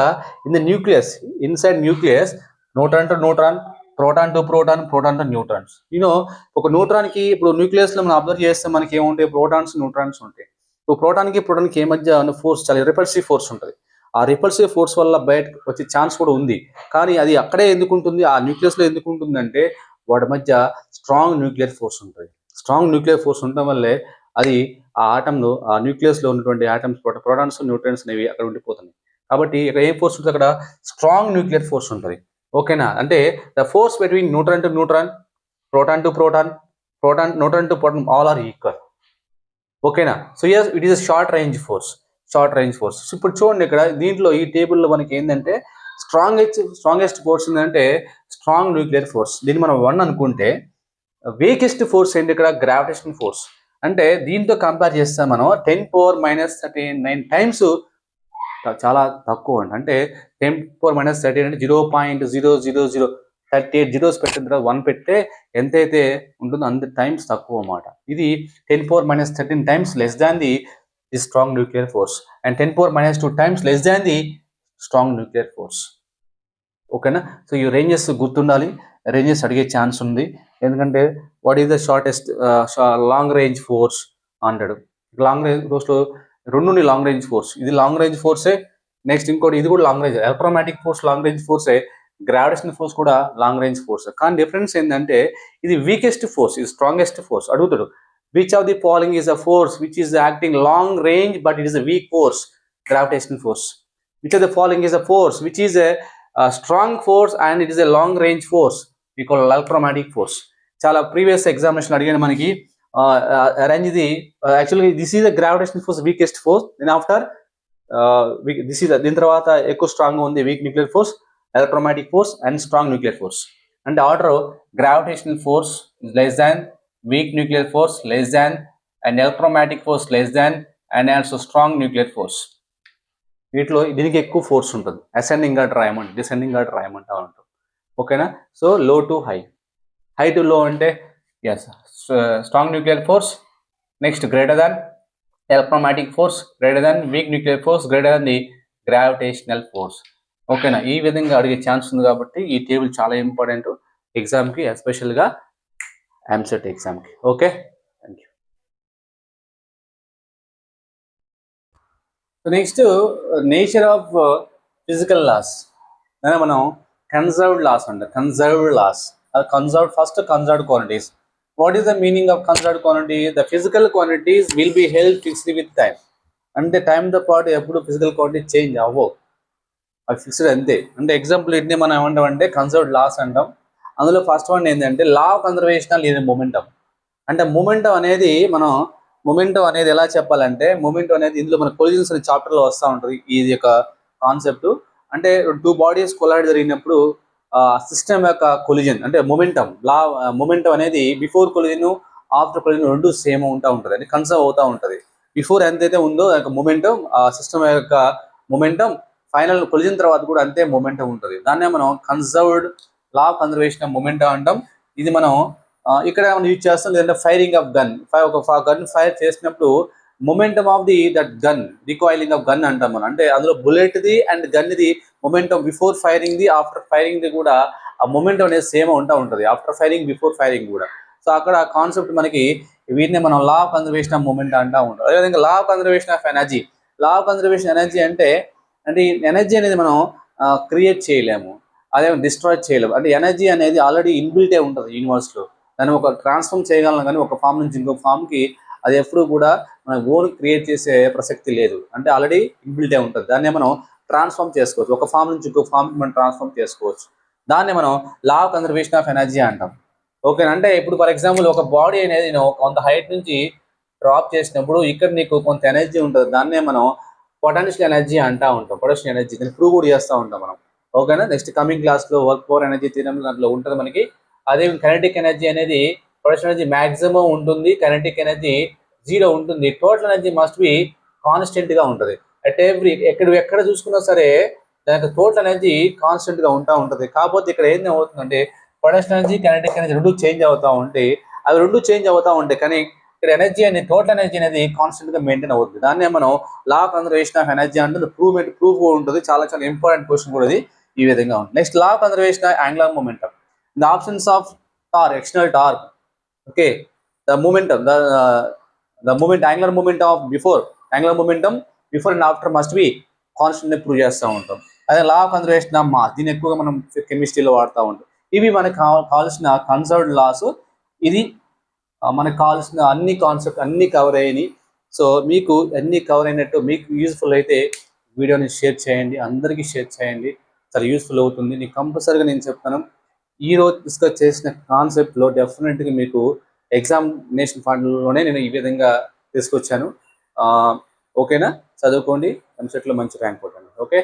in the nucleus. Inside nucleus neutron to neutron, proton to proton to neutrons. ఒక న్యూట్రాన్కి ఇప్పుడు న్యూక్లియస్లో మనం అబ్జర్వ్ చేస్తే మనకి ఏముంటాయి? ప్రోటాన్స్ న్యూట్రాన్స్ ఉంటాయి. ప్రోటాన్కి ప్రోటాన్కి ఏ మధ్య ఫోర్స్ చాలా రిపల్సివ్ ఫోర్స్ ఉంటుంది. ఆ రిపల్సివ్ ఫోర్స్ వల్ల బయటకు వచ్చే ఛాన్స్ కూడా ఉంది. కానీ అది అక్కడే ఎందుకు ఉంటుంది? ఆ న్యూక్లియస్లో ఎందుకు ఉంటుందంటే వాటి మధ్య స్ట్రాంగ్ న్యూక్లియర్ ఫోర్స్ ఉంటుంది. స్ట్రాంగ్ న్యూక్లియర్ ఫోర్స్ ఉండడం వల్లే అది ఆ న్యూక్లియస్లో ఉన్నటువంటి ఆటమ్స్ ప్రోటాన్స్ న్యూట్రాన్స్ అనేవి అక్కడ ఉండిపోతున్నాయి. కాబట్టి ఇక్కడ ఏ ఫోర్స్ ఉంటుంది, అక్కడ స్ట్రాంగ్ న్యూక్లియర్ ఫోర్స్ ఉంటుంది. ఓకేనా, అంటే the force between neutron to neutron, proton to proton, neutron to proton all are equal. ఓకేనా, so here it is short range force. ఇప్పుడు చూడండి ఇక్కడ దీంట్లో ఈ టేబుల్లో మనకి ఏంటంటే స్ట్రాంగెస్ట్ ఫోర్స్ ఏంటంటే స్ట్రాంగ్ న్యూక్లియర్ ఫోర్స్. దీన్ని మనం 1 అనుకుంటే వీకెస్ట్ ఫోర్స్ ఏంటి ఇక్కడ గ్రావిటేషన్ ఫోర్స్. అంటే దీంతో కంపేర్ చేస్తే మనం 10⁻³ టైమ్స్ చాలా తక్కువ అండి. అంటే 10⁻³ అంటే 0.00038 జీరోస్ పెట్టిన తర్వాత 1 పెడితే ఎంతైతే ఉంటుందో అంత టైమ్స్ తక్కువ అన్నమాట. ఇది 10⁻³ times less than the strong nuclear force and 10⁻² times less than the strong nuclear force. ఓకేనా, సో ఈ రేంజెస్ గుర్తుండాలి. రేంజెస్ అడిగే ఛాన్స్ ఉంది, ఎందుకంటే what is the shortest long range force అంటాడు. లాంగ్ రేంజ్ ఫోర్స్లో 2 లాంగ్ రేంజ్ ఫోర్స్, ఇది లాంగ్ రేంజ్ ఫోర్సే. నెక్స్ట్ ఇంకోటి ఇది కూడా long range, electromagnetic force long range ఫోర్సే, గ్రావిటేషన్ ఫోర్స్ కూడా లాంగ్ రేంజ్ ఫోర్స్. కానీ డిఫరెన్స్ ఏంటంటే ఇది వీకెస్ట్ ఫోర్స్, ఇది స్ట్రాంగెస్ట్ ఫోర్స్. అడుగుతాడు which of the following is a force which is acting long range but it is a weak force, gravitation force. Which of the following is a force which is a strong force and it is a long range force, we call electromagnetic force. చాలా ప్రీవియస్ ఎగ్జామినేషన్ అడిగాను మనకి అరేంజ్ ఇది యాక్చువల్గా this is the gravitation force weakest force, then after this is దీని తర్వాత ఎక్కువ స్ట్రాంగ్ ఉంది weak nuclear force, electromagnetic force and strong nuclear force. అంటే order gravitational force less than, weak nuclear force less than, and electromagnetic force less than, and also strong nuclear force. వీటిలో దీనికి ఎక్కువ ఫోర్స్ ఉంటుంది. అసెండింగ్ ఆర్డర్ రాయమంటే డిసెండింగ్ ఆర్డర్ రాయమంటా ఉంటాం. ఓకేనా, సో లో to high, high to low అంటే is strong nuclear force, next greater than electromagnetic force, greater than weak nuclear force, greater than the gravitational force. ఓకేనా, ఈ విధంగా అడిగే ఛాన్స్ ఉంది. కాబట్టి ఈ టేబుల్ చాలా ఇంపార్టెంట్ ఎగ్జామ్కి, ఎస్పెషల్గా ఎంసెట్ ఎగ్జామ్కి. Okay, thank you. Next nature of physical laws, మనం కన్జర్వ్డ్ లాస్ అంట. Conserved laws, first conserved quantities. What is the meaning of conserved quantity? The physical quantities will be held fixed with time. అంటే టైంతో పాటు ఎప్పుడు ఫిజికల్ క్వాంటిటీ చేంజ్ అవ్వవు, అవి ఫిక్స్డ్ అంతే. అంటే ఎగ్జాంపుల్ ఇట్నే మనం ఏమంటామంటే కన్జర్వ్డ్ లాస్ అంటాం. అందులో ఫస్ట్ వన్ ఏంటంటే లా ఆఫ్ కన్జర్వేషన్ లేదా మొమెంటం. అంటే మొమెంటం అనేది ఎలా చెప్పాలంటే, మొమెంటం అనేది ఇందులో మన కొలిజన్స్ అనే చాప్టర్లో వస్తూ ఉంటుంది. ఇది యొక్క కాన్సెప్ట్ అంటే 2 బాడీస్ కొలైడ్ జరిగినప్పుడు సిస్టమ్ యొక్క కొలిజన్ అంటే మొమెంటం అనేది బిఫోర్ కొలిజన్ ఆఫ్టర్ కొలిజన్ రెండు సేమ్ ఉంటుంది, అంటే కన్సర్వ్ అవుతూ ఉంటుంది. బిఫోర్ ఎంతైతే ఉందో మొమెంటం, సిస్టమ్ యొక్క మొమెంటం ఫైనల్ కొలిజన్ తర్వాత కూడా అంతే మొమెంటం ఉంటుంది. దాన్నే మనం conserved law of conservation of momentum అంటాం. ఇది మనం ఇక్కడ మనం యూజ్ చేస్తాం. లేదంటే ఫైరింగ్ ఆఫ్ గన్, ఒక గన్ ఫైర్ చేసినప్పుడు momentum of that gun, recoiling of gun అంటాం మనం. అంటే అందులో బుల్లెట్ది అండ్ గన్ది మొమెంటం బిఫోర్ ఫైరింగ్ ది ఆఫ్టర్ ఫైరింగ్ ది కూడా ఆ మొమెంటం అనేది సేమ్ ఉంటుంది, ఆఫ్టర్ ఫైరింగ్ బిఫోర్ ఫైరింగ్ కూడా. సో అక్కడ కాన్సెప్ట్ మనకి వీటిని మనం law of conservation of momentum అంటూ ఉంటాం. అదేవిధంగా law of conservation of energy. Law of conservation energy అంటే ఈ ఎనర్జీ అనేది మనం క్రియేట్ చేయలేము, అదే డిస్ట్రాయ్ చేయలేము. అంటే ఎనర్జీ అనేది ఆల్రెడీ ఇన్బిల్టే ఉంటుంది యూనివర్స్లో. దాన్ని ఒక ట్రాన్స్ఫార్మ్ చేయగలం, కానీ ఒక ఫామ్ నుంచి ఇంకో ఫామ్కి అది ఎప్పుడు కూడా మన ఓన్ క్రియేట్ చేసే ప్రసక్తి లేదు. అంటే ఆల్రెడీ ఇన్బిల్టే ఉంటుంది. దాన్నే మనం ట్రాన్స్ఫార్మ్ చేసుకోవచ్చు, ఒక ఫామ్ నుంచి ఇంకో ఫామ్కి మనం ట్రాన్స్ఫార్మ్ చేసుకోవచ్చు. దాన్ని మనం law of conservation of energy అంటాం. ఓకేనా, అంటే ఇప్పుడు ఫర్ ఎగ్జాంపుల్ ఒక బాడీ అనేది నేను కొంత హైట్ నుంచి డ్రాప్ చేసినప్పుడు ఇక్కడ నీకు కొంత ఎనర్జీ ఉంటుంది, దాన్నే మనం పొటెన్షియల్ ఎనర్జీ అంటూ ఉంటాం. పొటెన్షియల్ ఎనర్జీ దీన్ని ప్రూవ్ కూడా చేస్తూ ఉంటాం మనం. ఓకేనా, నెక్స్ట్ కమింగ్ క్లాస్లో వర్క్ పవర్ ఎనర్జీ థియరం దాంట్లో ఉంటుంది మనకి. అదే కైనెటిక్ ఎనర్జీ అనేది పొటెన్షియల్ ఎనర్జీ మాక్సిమం ఉంటుంది, కైనెటిక్ ఎనర్జీ 0 ఉంటుంది. టోటల్ ఎనర్జీ మస్ట్ బి కాన్స్టెంట్గా ఉంటుంది. అట్ ఎక్కడ చూసుకున్నా సరే దానికి టోటల్ ఎనర్జీ కాన్స్టెంట్గా ఉంటుంది. కాకపోతే ఇక్కడ ఏం అవుతుందంటే పొటెన్షియల్ ఎనర్జీ కైనెటిక్ ఎనర్జీ రెండు చేంజ్ అవుతూ ఉంటాయి. అవి రెండు చేంజ్ అవుతూ ఉంటాయి, కానీ ఇక్కడ ఎనర్జీ అనేది టోటల్ ఎనర్జీ అనేది కాన్స్టెంట్గా మెయింటైన్ అవుతుంది. దాన్నే మనం law of conservation of energy అంటే ప్రూవ్ కూడా ఉంటుంది. చాలా ఇంపార్టెంట్ క్వశ్చన్ కూడా ఇది ఈ విధంగా ఉంటుంది. Next law of conservation of angular momentum. In the absence of torque, external torque, okay, the angular momentum before and after must be constant prove చేస్తూ ఉంటాం. అదే లా ఆఫ్ కన్జర్వేషన్ ఆఫ్ మాస్, దీన్ని ఎక్కువగా మనం కెమిస్ట్రీలో వాడుతూ ఉంటాం. ఇవి మనకు కావాల్సిన కన్సర్వ్డ్ లాస్. ఇది మనకు కావాల్సిన అన్ని కాన్సెప్ట్ అన్ని కవర్ అయ్యాయి. సో మీకు అన్ని కవర్ అయినట్టు, మీకు యూజ్ఫుల్ అయితే వీడియోని షేర్ చేయండి, అందరికీ షేర్ చేయండి. చాలా యూస్ఫుల్ అవుతుంది. నీకు కంపల్సరీగా నేను చెప్తాను, ఈరోజు డిస్కస్ చేసిన కాన్సెప్ట్లో డెఫినెట్గా మీకు ఎగ్జామినేషన్ పాయింట్లోనే నేను ఈ విధంగా తీసుకొచ్చాను. ఓకేనా? చదువుకోండి, ఎంసెట్లో మంచి ర్యాంక్ కొట్టండి. ఓకే.